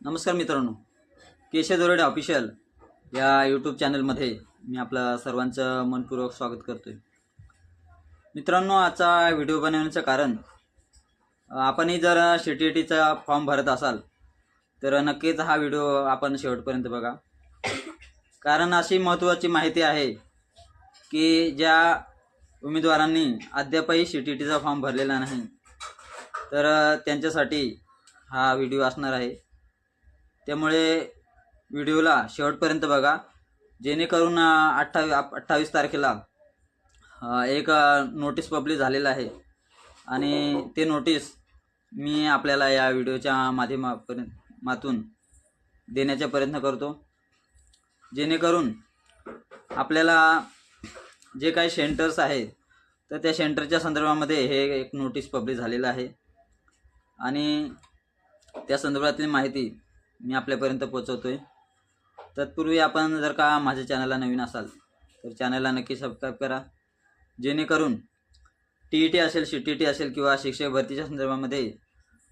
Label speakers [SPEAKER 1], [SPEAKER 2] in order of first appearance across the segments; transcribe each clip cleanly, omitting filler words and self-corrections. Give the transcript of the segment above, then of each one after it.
[SPEAKER 1] नमस्कार मित्रांनो, केशव दरोडे ऑफिशियल या यूट्यूब चॅनलमध्ये मी आपलं सर्वांचं मनपूर्वक स्वागत करतोय। मित्रांनो, आजचा व्हिडिओ बनवण्याचं कारण आपणही जर CTETचा फॉर्म भरत असाल तर नक्कीच हा व्हिडिओ आपण शेवटपर्यंत बघा, कारण अशी महत्त्वाची माहिती आहे की ज्या उमेदवारांनी अद्यापही CTETचा फॉर्म भरलेला नाही तर त्यांच्यासाठी हा व्हिडिओ असणार आहे। त्यामुळे व्हिडिओला शेवटपर्यंत बघा, जेणेकरून 28 तारखेला एक नोटीस पब्लिश झालेला आहे आणि ते नोटीस मी आपल्याला या व्हिडिओच्या माध्यमातून देण्याचा प्रयत्न करतो, जेणेकरून आपल्याला जे काही सेंटर्स आहेत तर त्या सेंटरच्या संदर्भामध्ये हे एक नोटीस पब्लिश झालेलं आहे आणि त्या संदर्भातली माहिती मी आपल्यापर्यंत पोहोचवतोय। तत्पूर्वी आपण जर का माझ्या चॅनलला नवीन असाल तर चॅनलला नक्की सबस्क्राईब करा, जेणेकरून TET असेल, CTET असेल किंवा शिक्षक भरतीच्या संदर्भामध्ये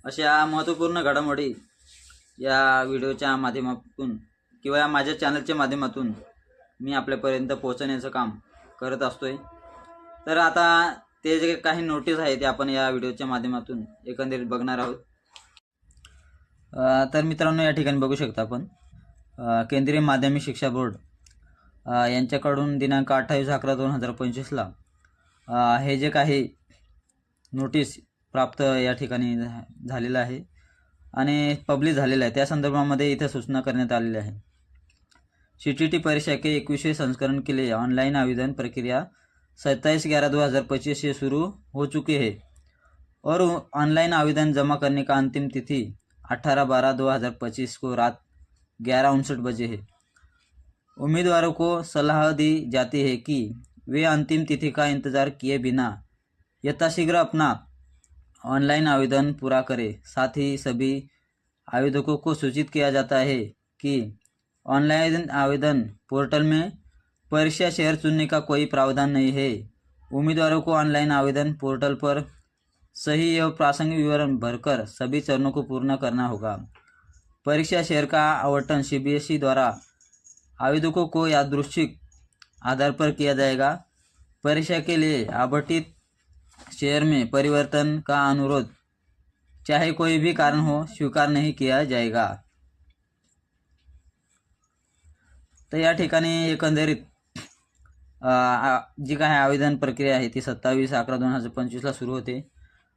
[SPEAKER 1] अशा महत्त्वपूर्ण घडामोडी या व्हिडिओच्या माध्यमातून किंवा या माझ्या चॅनलच्या माध्यमातून मी आपल्यापर्यंत पोहोचवण्याचं काम करत असतोय। तर आता ते जे काही नोटीस आहे ते आपण या व्हिडिओच्या माध्यमातून एकंदरीत बघणार आहोत। तर मित्रांनो, या ठिकाणी बघू शकता आपण केंद्रीय माध्यमिक शिक्षा बोर्ड यांच्याकडून दिनांक 28/11/2025ला हे जे काही नोटीस प्राप्त या ठिकाणी झालेलं आहे आणि पब्लिश झालेलं आहे, त्या संदर्भामध्ये इथे सूचना करण्यात आलेली आहे। CTET परीक्षा के 21वें संस्करण के लिए ऑनलाइन आवेदन प्रक्रिया 27/11/2025 से शुरू हो चुकी है और ऑनलाइन आवेदन जमा करने का अंतिम तिथि 18/12/2025 को रात 11:59 बजे है। उम्मीदवारों को सलाह दी जाती है कि वे अंतिम तिथि का इंतज़ार किए बिना यथाशीघ्र अपना ऑनलाइन आवेदन पूरा करें। साथ ही सभी आवेदकों को सूचित किया जाता है कि ऑनलाइन आवेदन पोर्टल में परीक्षा शहर चुनने का कोई प्रावधान नहीं है। उम्मीदवारों को ऑनलाइन आवेदन पोर्टल पर सही एवं प्रासंगिक विवरण भरकर सभी चरणों को पूर्ण करना होगा। परीक्षा शहर का आवंटन CBSE द्वारा आवेदकों को यादृच्छिक आधार पर किया जाएगा। परीक्षा के लिए आवंटित शहर में परिवर्तन का अनुरोध चाहे कोई भी कारण हो स्वीकार नहीं किया जाएगा। तर या ठिकाणी एकंदरीत जी काही आवेदन प्रक्रिया आहे ती 27/11/2025ला सुरू होते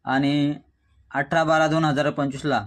[SPEAKER 1] आणि 18/12/2025ला